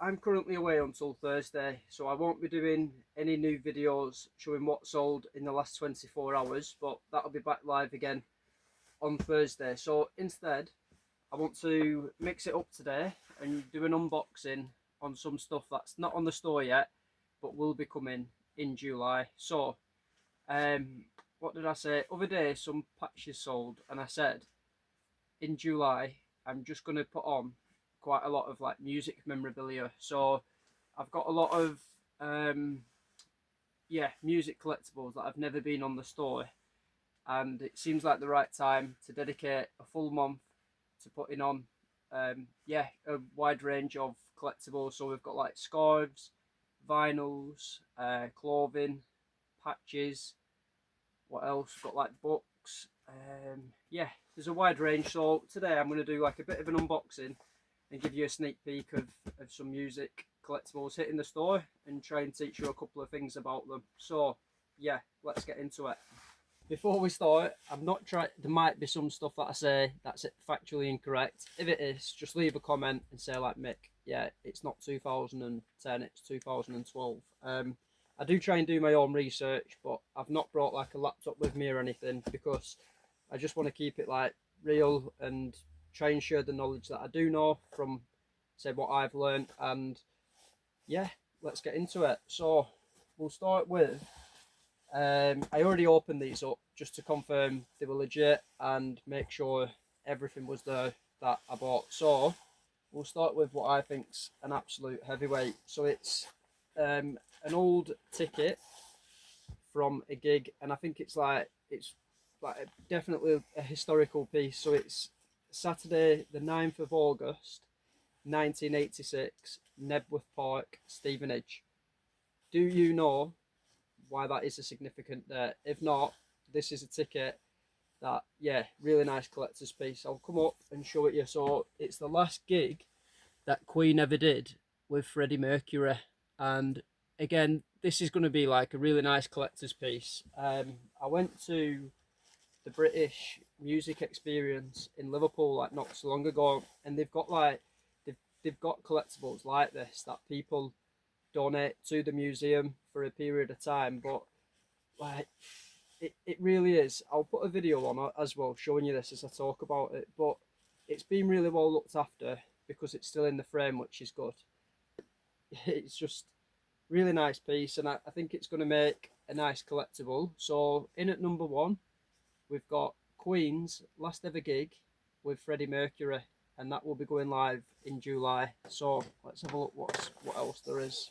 I'm currently away until Thursday, so I won't be doing any new videos showing what sold in the last 24 hours, but that'll be back live again on Thursday. So instead, I want to mix it up today and do an unboxing on some stuff that's not on the store yet, but will be coming in July. So, what did I say? Other day, some patches sold, and I said in July, I'm just going to put on quite a lot of like music memorabilia. So I've got a lot of music collectibles that I've never been on the store, and it seems like the right time to dedicate a full month to putting on a wide range of collectibles. So we've got like scarves, vinyls, clothing, patches. What else? We've got like books. Yeah, there's a wide range. So today I'm going to do like a bit of an unboxing and give you a sneak peek of some music collectibles hitting the store and try and teach you a couple of things about them. So yeah, let's get into it. Before we start, I'm not trying. There might be some stuff that I say that's factually incorrect. If it is, just leave a comment and say like, Mick, yeah, it's not 2010, it's 2012. I do try and do my own research, but I've not brought like a laptop with me or anything because I just want to keep it like real and try and share the knowledge that I do know from, say, what I've learned. And yeah, let's get into it. So we'll start with I already opened these up just to confirm they were legit and make sure everything was there that I bought. So we'll start with what I think's an absolute heavyweight. So it's an old ticket from a gig, and I think it's like definitely a historical piece. So it's Saturday the 9th of August 1986, Nebworth Park, Stevenage. Do you know why that is a significant date? If not, this is a ticket that, yeah, really nice collector's piece. I'll come up and show it you. So it's the last gig that Queen ever did with Freddie Mercury, and again, this is going to be like a really nice collector's piece. I went to the British Music Experience in Liverpool like not so long ago, and they've got like they've got collectibles like this that people donate to the museum for a period of time. But like it really is. I'll put a video on as well showing you this as I talk about it, but it's been really well looked after because it's still in the frame, which is good. It's just really nice piece, and I think it's going to make a nice collectible. So in at number one, we've got Queen's last ever gig with Freddie Mercury, and that will be going live in July. So let's have a look what else there is.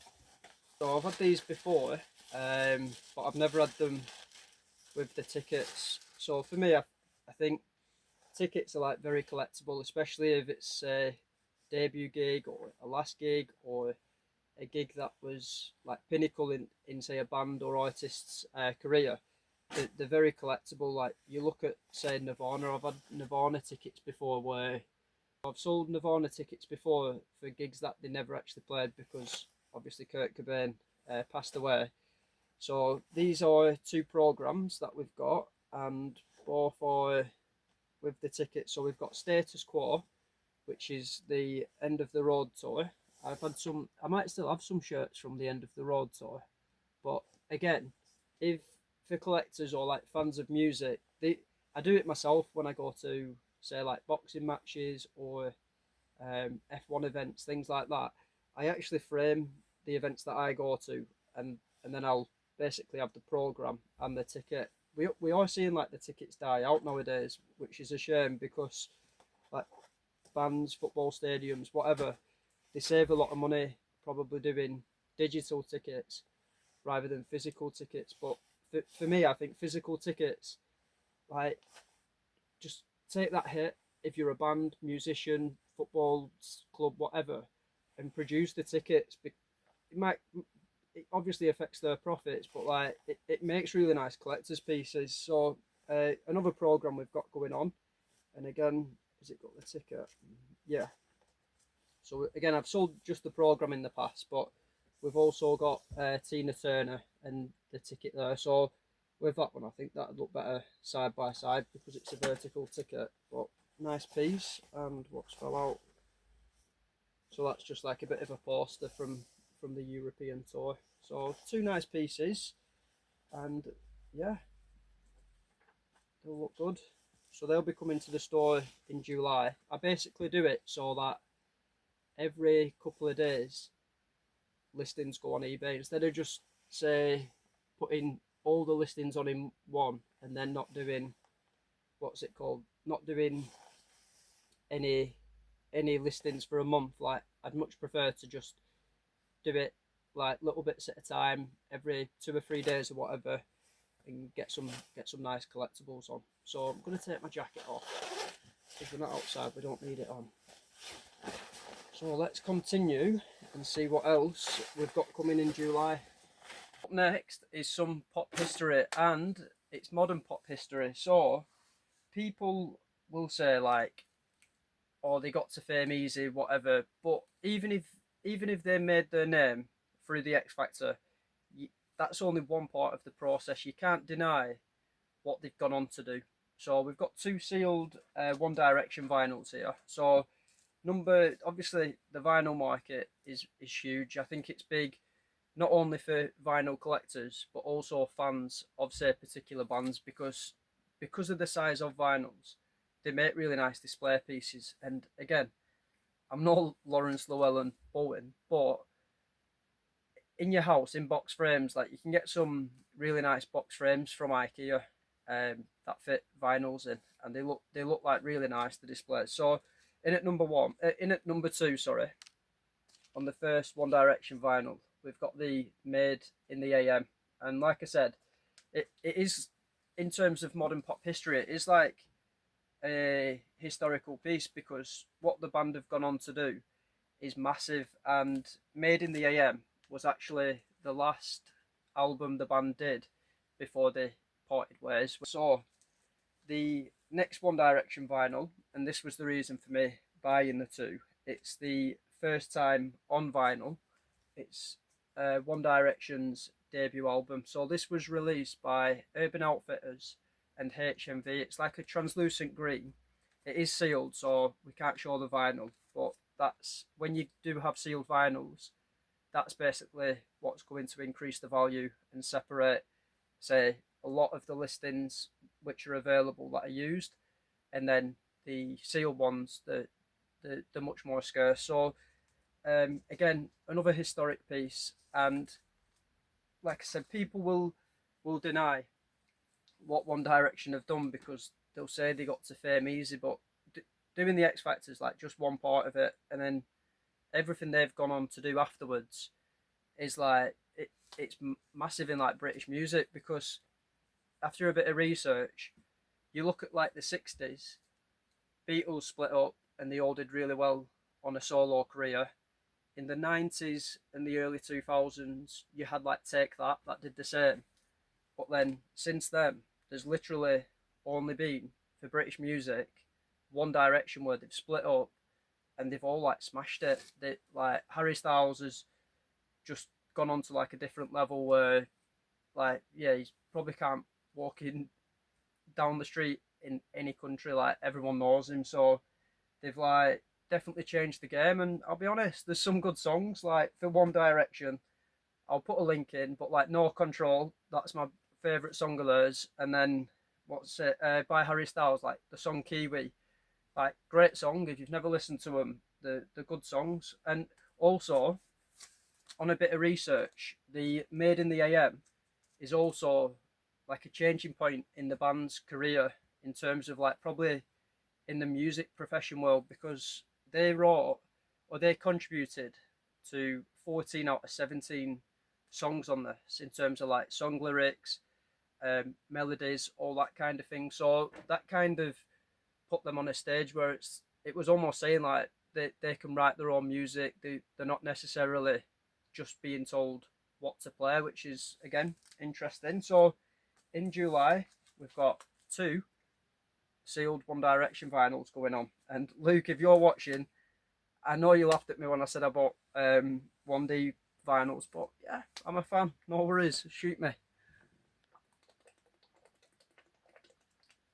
So I've had these before, but I've never had them with the tickets. So for me, I think tickets are like very collectible, especially if it's a debut gig or a last gig or a gig that was like pinnacle in say a band or artist's career. They're very collectible. Like you look at say Nirvana. I've had Nirvana tickets before where I've sold Nirvana tickets before for gigs that they never actually played because obviously Kurt Cobain passed away. So these are two programs that we've got, and both are with the tickets. So we've got Status Quo, which is the End of the Road tour. I've had some. I might still have some shirts from the End of the Road tour, but again, if for collectors or like fans of music, I do it myself when I go to say like boxing matches or F1 events, things like that. I actually frame the events that I go to, and then I'll basically have the program and the ticket. We are seeing like the tickets die out nowadays, which is a shame because like bands, football stadiums, whatever, they save a lot of money probably doing digital tickets rather than physical tickets. But for me, I think physical tickets, like, just take that hit if you're a band, musician, football club, whatever, and produce the tickets. It obviously affects their profits, but like it makes really nice collector's pieces. So another program we've got going on, and again, has it got the ticket? Yeah. So again, I've sold just the program in the past, but we've also got Tina Turner and the ticket there. So with that one, I think that'd look better side by side because it's a vertical ticket. But nice piece. And what's fell out? So that's just like a bit of a poster from the European tour. So two nice pieces, and yeah, they'll look good. So they'll be coming to the store in July. I basically do it so that every couple of days listings go on eBay instead of just say putting all the listings on in one and then not doing, what's it called, not doing any listings for a month. Like, I'd much prefer to just do it like little bits at a time, every 2 or 3 days or whatever, and get some nice collectibles on. So I'm gonna take my jacket off because we're not outside, we don't need it on. So let's continue and see what else we've got coming in July. Up next is some pop history, and it's modern pop history. So people will say like, "Oh, they got to fame easy, whatever." But even if they made their name through the X Factor, that's only one part of the process. You can't deny what they've gone on to do. So we've got two sealed One Direction vinyls here. So obviously the vinyl market is huge. I think it's big not only for vinyl collectors but also fans of say particular bands, because of the size of vinyls, they make really nice display pieces. And again, I'm no Lawrence Llewellyn Bowen, but in your house, in box frames, like you can get some really nice box frames from IKEA that fit vinyls in, and they look like really nice to display. So in at number two, sorry, on the first One Direction vinyl, we've got the Made in the AM, and like I said, it is, in terms of modern pop history, it is like a historical piece, because what the band have gone on to do is massive. And Made in the AM was actually the last album the band did before they parted ways. So the next One Direction vinyl, and this was the reason for me buying the two, it's the first time on vinyl. It's One Direction's debut album. So this was released by Urban Outfitters and HMV. It's like a translucent green. It is sealed, so we can't show the vinyl, but that's when you do have sealed vinyls, that's basically what's going to increase the value and separate, say, a lot of the listings which are available that are used, and then the sealed ones, they're much more scarce. So again, another historic piece. And like I said, people will deny what One Direction have done, because they'll say they got to fame easy, but doing the X Factor is like just one part of it, and then everything they've gone on to do afterwards is like it's massive in like British music. Because after a bit of research, you look at like the 60s, Beatles split up and they all did really well on a solo career. In the 90s and the early 2000s, you had like Take That did the same. But then since then, there's literally only been, for British music, One Direction where they've split up and they've all like smashed it. They, like, Harry Styles has just gone on to like a different level where, like, yeah, he probably can't walk in down the street in any country, like everyone knows him. So they've like definitely changed the game. And I'll be honest, there's some good songs like for One Direction. I'll put a link in, but like No Control, that's my favourite song of theirs. And then what's it by Harry Styles, like the song Kiwi, like great song. If you've never listened to them, the good songs. And also, on a bit of research, the Made in the AM is also like a changing point in the band's career, in terms of like probably in the music profession world, because they wrote, or they contributed to 14 out of 17 songs on this, in terms of like song lyrics, melodies, all that kind of thing. So that kind of put them on a stage where it was almost saying like they can write their own music. They're not necessarily just being told what to play, which is again interesting. So in July, we've got two sealed One Direction vinyls going on. And Luke, if you're watching, I know you laughed at me when I said I bought 1D vinyls, but yeah, I'm a fan. No worries, shoot me.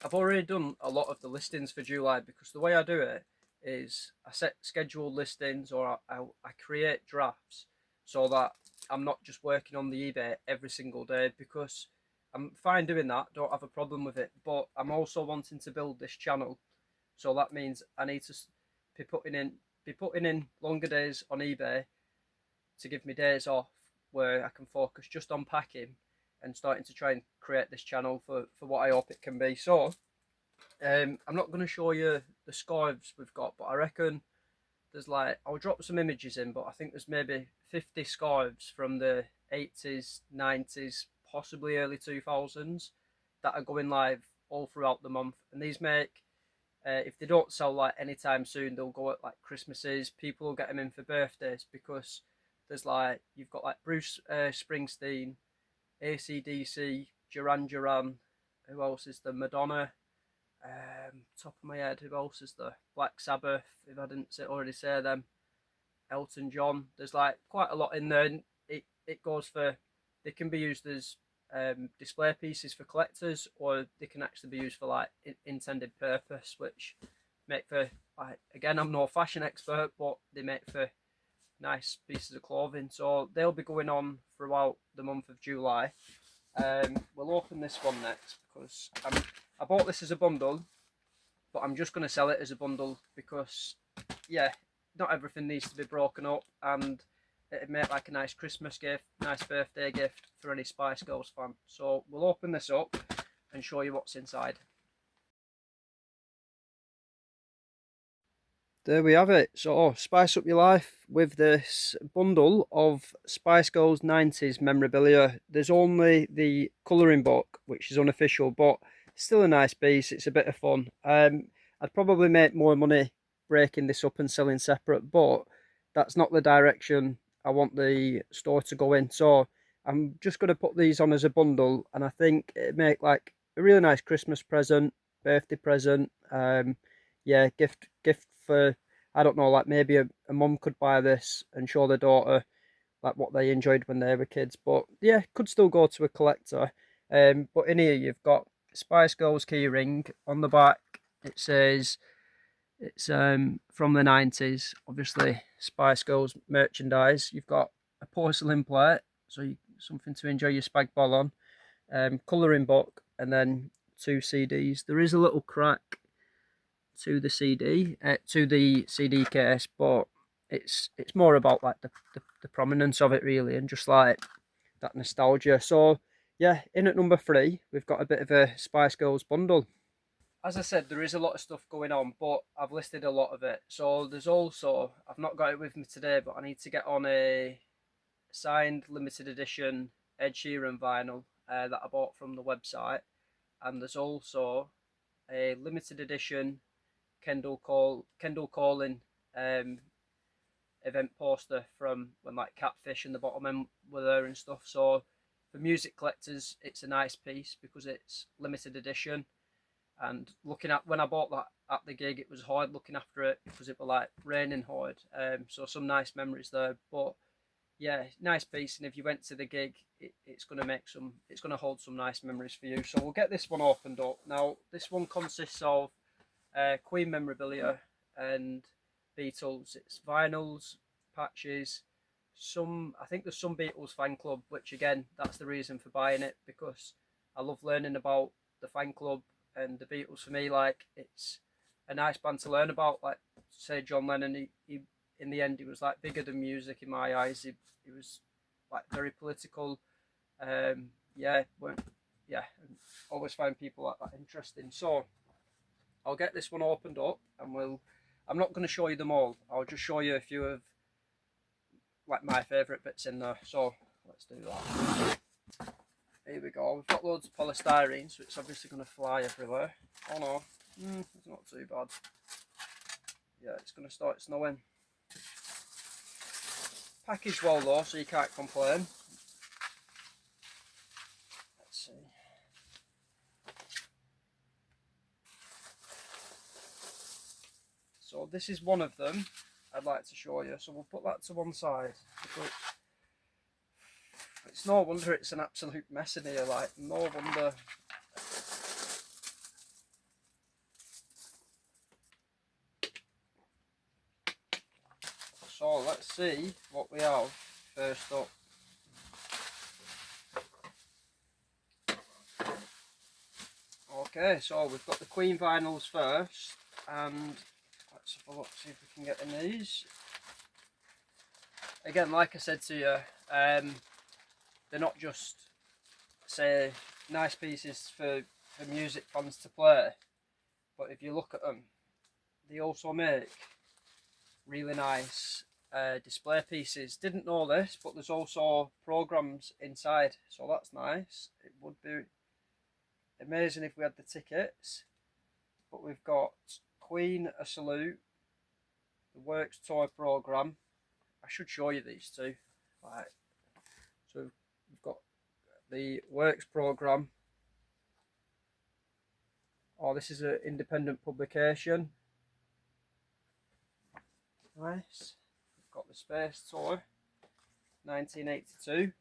I've already done a lot of the listings for July, because the way I do it is I set scheduled listings, or I create drafts so that I'm not just working on the eBay every single day, because I'm fine doing that, don't have a problem with it, but I'm also wanting to build this channel. So that means I need to be putting in longer days on eBay to give me days off where I can focus just on packing and starting to try and create this channel for what I hope it can be. So I'm not going to show you the scarves we've got, but I reckon there's like, I'll drop some images in, but I think there's maybe 50 scarves from the 80s, 90s, possibly early 2000s that are going live all throughout the month. And these make, if they don't sell like anytime soon, they'll go at like Christmases. People will get them in for birthdays, because there's like, you've got like Bruce Springsteen, AC/DC, Duran Duran, who else is there? Madonna. Top of my head, who else is there? Black Sabbath, if I didn't already say them. Elton John. There's like quite a lot in there, and it goes for, they can be used as display pieces for collectors, or they can actually be used for like intended purpose, which make for, like, again, I'm no fashion expert, but they make for nice pieces of clothing. So they'll be going on throughout the month of July. We'll open this one next, because I bought this as a bundle, but I'm just going to sell it as a bundle because, yeah, not everything needs to be broken up, and it'd make like a nice Christmas gift, nice birthday gift for any Spice Girls fan. So we'll open this up and show you what's inside. There we have it. So spice up your life with this bundle of Spice Girls 90s memorabilia. There's only the colouring book, which is unofficial, but still a nice piece. It's a bit of fun. I'd probably make more money breaking this up and selling separate, but that's not the direction I want the store to go in. So I'm just going to put these on as a bundle, and I think it'd make like a really nice Christmas present, birthday present. Yeah, gift for, I don't know, like maybe a mum could buy this and show their daughter like what they enjoyed when they were kids. But yeah, could still go to a collector. But in here you've got Spice Girls key ring on the back. It says it's from the 90s, obviously Spice Girls merchandise. You've got a porcelain plate, so something to enjoy your spag bol on. Colouring book, and then 2 CDs. There is a little crack to the CD case, but it's more about like the prominence of it really, and just like that nostalgia. So yeah, in at number 3 we've got a bit of a Spice Girls bundle. As I said, there is a lot of stuff going on, but I've listed a lot of it. So there's also, I've not got it with me today, but I need to get on a signed limited edition Ed Sheeran vinyl that I bought from the website, and there's also a limited edition Kendall Calling event poster from when like Catfish and the Bottom were there and stuff. So for music collectors, it's a nice piece because it's limited edition. And looking at, when I bought that at the gig, it was hard looking after it because it was like raining hard. So some nice memories there. But yeah, nice piece. And if you went to the gig, it's going to hold some nice memories for you. So we'll get this one opened up. Now, this one consists of Queen memorabilia and Beatles. It's vinyls, patches, I think there's some Beatles fan club, which again, that's the reason for buying it, because I love learning about the fan club and the Beatles. For me, like, it's a nice band to learn about. Like, say John Lennon, he in the end, he was like bigger than music in my eyes. He was like very political. Yeah, always find people like that interesting. So I'll get this one opened up, and I'm not going to show you them all. I'll just show you a few of like my favourite bits in there. So let's do that. Here we go. We've got loads of polystyrene, so it's obviously going to fly everywhere. Oh no, it's not too bad. Yeah, it's going to start snowing. Packaged well though, so you can't complain. Let's see. So this is one of them I'd like to show you. So we'll put that to one side. It's no wonder it's an absolute mess in here, like, no wonder. So let's see what we have first up. Okay, so we've got the Queen vinyls first, and let's have a look, see if we can get in these. Again, like I said to you, they're not just, say, nice pieces for music fans to play, but if you look at them, they also make really nice display pieces. Didn't know this, but there's also programs inside, so that's nice. It would be amazing if we had the tickets, but we've got Queen a Salute, the Works Toy program. I should show you these two. Right. So we've got the Works program. Oh, this is an independent publication. Nice. We've got the Space Toy, 1982.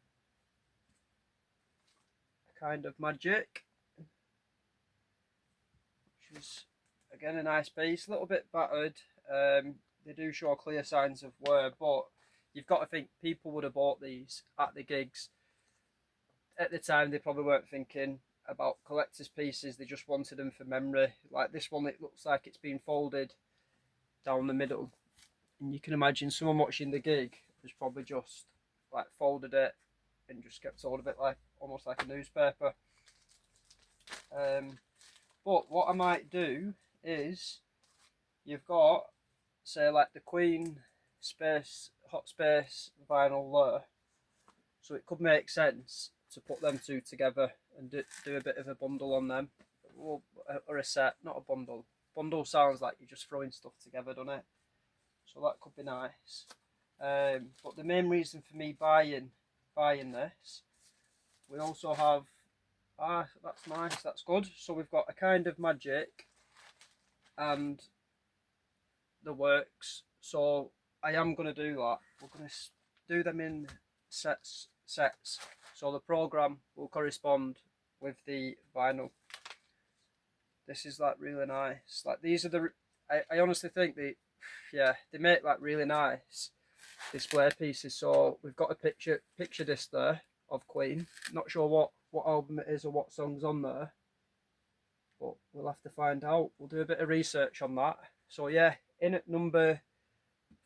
A Kind of Magic, which is again a nice piece. A little bit battered. They do show clear signs of wear, but you've got to think people would have bought these at the gigs. At the time, they probably weren't thinking about collector's pieces. They just wanted them for memory. Like this one, it looks like it's been folded down the middle, and you can imagine someone watching the gig has probably just like folded it and just kept hold of it like almost like a newspaper. But what I might do is, you've got, say, like the Queen Space Hot Space vinyl there, so it could make sense to put them two together and do a bit of a bundle on them, or a set, not a bundle. Bundle sounds like you're just throwing stuff together, doesn't it? So that could be nice. But the main reason for me buying this, we also have, that's nice, that's good. So we've got A Kind of Magic and the Works. So I am going to do that. We're going to do them in sets. So the program will correspond with the vinyl. This is like really nice. Like these are the, I honestly think they make like really nice display pieces. So we've got a picture disc there of Queen. Not sure what album it is or what song's on there, but we'll have to find out. We'll do a bit of research on that. So yeah, in at number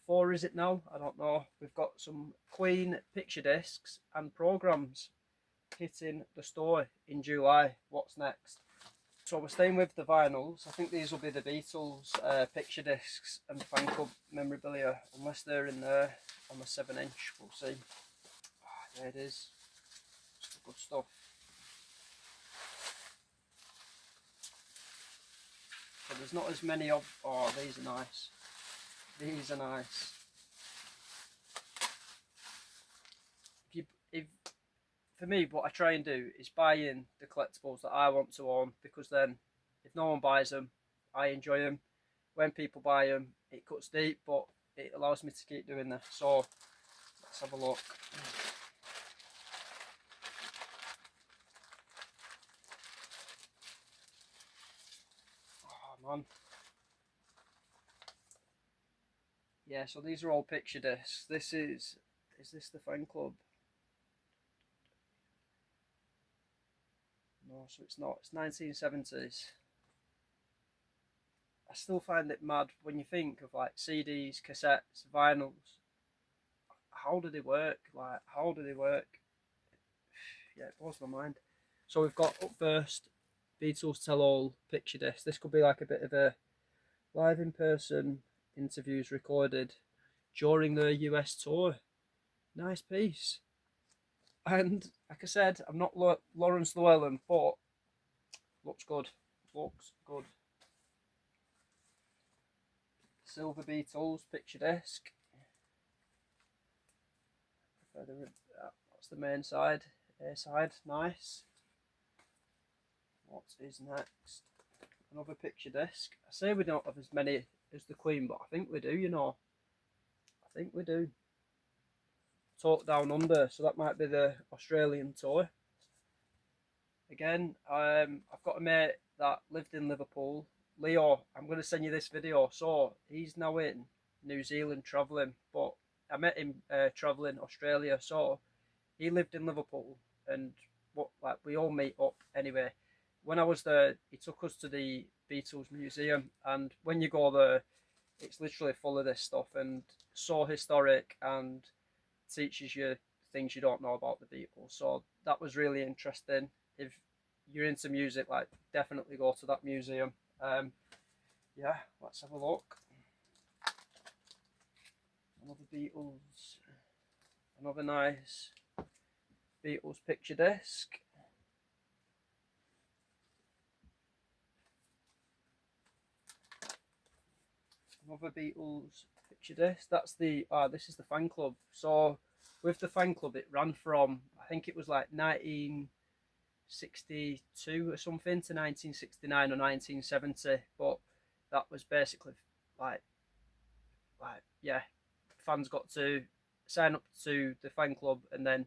4 is it now? I don't know. We've got some Queen picture discs and programs hitting the store in July. What's next? So we're staying with the vinyls. I think these will be the Beatles picture discs and fan club memorabilia, unless they're in there on the 7-inch. We'll see. There it is. It's good stuff. So there's not as many of. Oh, these are nice. These are nice. If for me, what I try and do is buy in the collectibles that I want to own, because then if no one buys them, I enjoy them. When people buy them, it cuts deep, but it allows me to keep doing this. So let's have a look. Oh man. Yeah, so these are all picture discs. Is this the fan club? No, so it's not. It's 1970s. I still find it mad when you think of like CDs, cassettes, vinyls. How do they work? Like, how do they work? Yeah, it blows my mind. So we've got up first, Beatles Tell All picture disc. This could be like a bit of a live in person interviews recorded during the US tour. Nice piece. And like I said, I'm not Lawrence Llewellyn, but looks good. Looks good. Silver Beatles picture disc. That's the main side. A side, nice. What is next? Another picture disc. I say we don't have as many as the Queen, but I think we do, you know. I think we do. Talk Down Under, so that might be the Australian tour. Again, I've got a mate that lived in Liverpool. Leo, I'm going to send you this video. So he's now in New Zealand travelling, but I met him traveling Australia, so he lived in Liverpool, and what like we all meet up anyway. When I was there, he took us to the Beatles museum, and when you go there, it's literally full of this stuff and so historic and teaches you things you don't know about the Beatles. So that was really interesting. If you're into music, like definitely go to that museum. Yeah, let's have a look. Another Beatles, another nice Beatles picture disc. Another Beatles picture disc. That's the this is the fan club. So with the fan club, it ran from, I think it was like 1962 or something to 1969 or 1970. But that was basically like yeah, fans got to sign up to the fan club, and then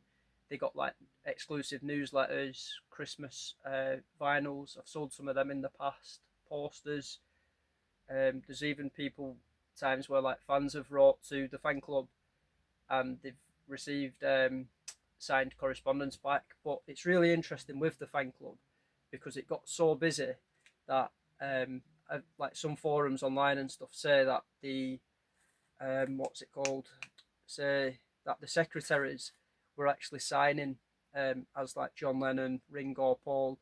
they got like exclusive newsletters, Christmas vinyls. I've sold some of them in the past, posters. There's even people times where like fans have wrote to the fan club and they've received signed correspondence back. But it's really interesting with the fan club because it got so busy that like some forums online and stuff say that the what's it called? Say that the secretaries were actually signing as like John Lennon, Ringo, Paul.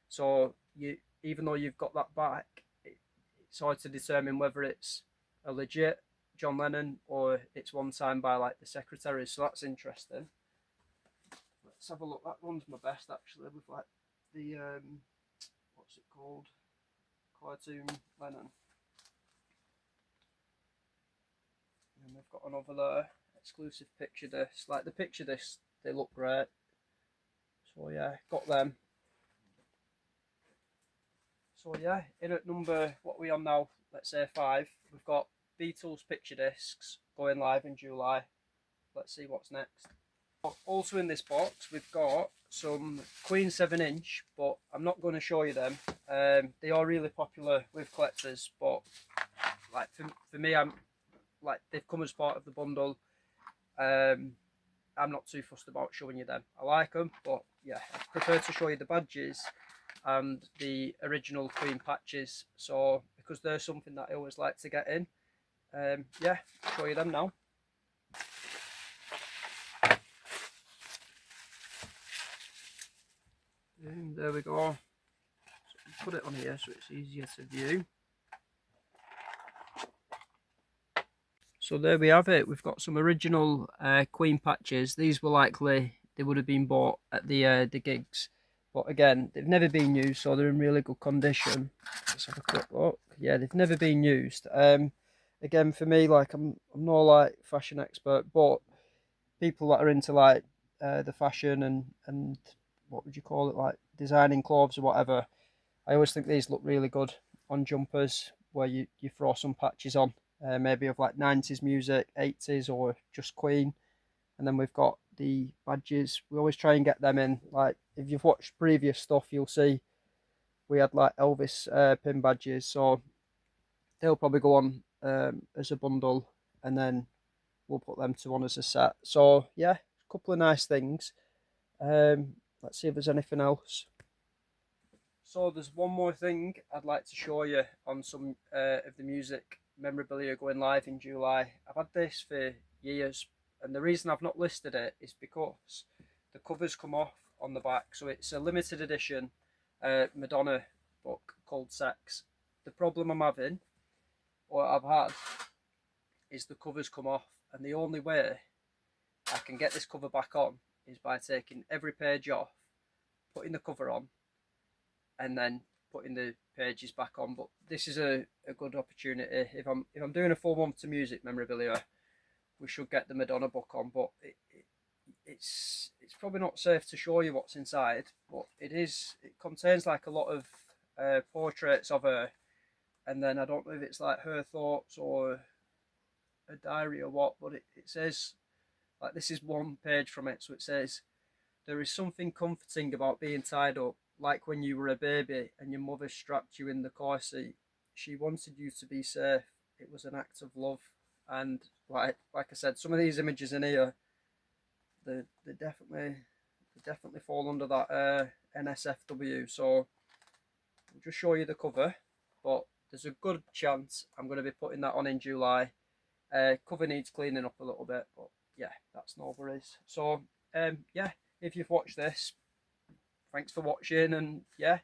So you, even though you've got that back, it's hard to determine whether it's a legit John Lennon or it's one signed by like the secretaries. So that's interesting. Let's have a look. That one's my best actually, with like the what's it called? Cartoon Lennon. And we've got another there, exclusive picture disc. Like the picture discs, they look great. So yeah, got them. So yeah, in at number, what are we on now? Let's say 5. We've got Beatles picture discs going live in July. Let's see what's next. Also in this box, we've got some Queen 7-inch, but I'm not going to show you them. They are really popular with collectors, but like for me, I'm like they've come as part of the bundle. I'm not too fussed about showing you them. I like them, but yeah, I prefer to show you the badges and the original Queen patches. So because they're something that I always like to get in. Yeah, I'll show you them now. And there we go. So put it on here so it's easier to view. So there we have it. We've got some original Queen patches. These were likely, they would have been bought at the gigs, but again, they've never been used, so they're in really good condition. Let's have a quick look. Yeah, they've never been used. Again, for me, like I'm not like fashion expert, but people that are into like the fashion and what would you call it, like designing clothes or whatever, I always think these look really good on jumpers where you throw some patches on. Maybe of like 90s music, 80s, or just Queen. And then we've got the badges. We always try and get them in. Like if you've watched previous stuff, you'll see we had like Elvis pin badges. So they'll probably go on as a bundle, and then we'll put them to one as a set. So yeah, a couple of nice things. Let's see if there's anything else. So there's one more thing I'd like to show you on some of the music memorabilia going live in July. I've had this for years, and the reason I've not listed it is because the covers come off on the back. So it's a limited edition Madonna book called Sex. The problem I'm having, or I've had, is the covers come off, and the only way I can get this cover back on is by taking every page off, putting the cover on, and then putting the pages back on. But this is a good opportunity. If I'm doing a full month to music memorabilia, we should get the Madonna book on. But it's probably not safe to show you what's inside, but it is. It contains like a lot of portraits of her, and then I don't know if it's like her thoughts or a diary or what, but it says, like, this is one page from it, so it says, "There is something comforting about being tied up, like when you were a baby and your mother strapped you in the car seat. She wanted you to be safe. It was an act of love." And like I said, some of these images in here, they definitely fall under that NSFW. So I'll just show you the cover, but there's a good chance I'm going to be putting that on in July. Cover needs cleaning up a little bit, but yeah, that's no worries. So yeah, if you've watched this, thanks for watching, and yeah,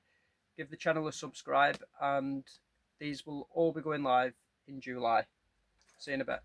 give the channel a subscribe, and these will all be going live in July. See you in a bit.